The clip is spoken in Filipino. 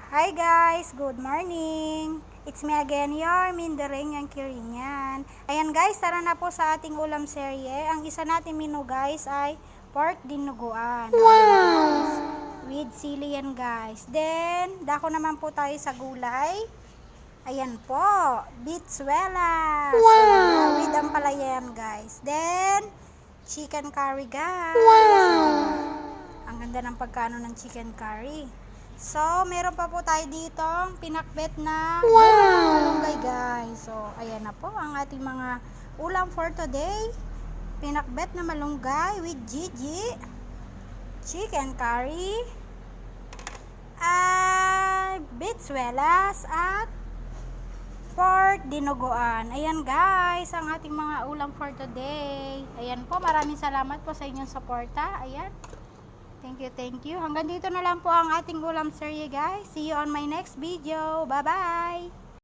Hi guys, good morning. It's me again, your Mindering ang Kirinyan. Ayan guys, tara na po sa ating ulam serye. Ang isa natin menu guys ay pork dinuguan. Wow! With sili yan guys. Then, dako naman po tayo sa gulay. Ayan po, bitsuelas. Wow! With ampalaya yan guys. Then, chicken curry guys. Wow! Ang ganda ng pagkano ng chicken curry. So, meron pa po tayo dito pinakbet na malunggay guys. So, ayan na po ang ating mga ulam for today. Pinakbet na malunggay with Gigi, chicken curry, bitsuelas at pork dinuguan. Ayan guys, ang ating mga ulam for today. Ayan po, maraming salamat po sa inyong suporta. Ayan. Thank you. Hanggang dito na lang po ang ating ulam serye guys. See you on my next video. Bye-bye!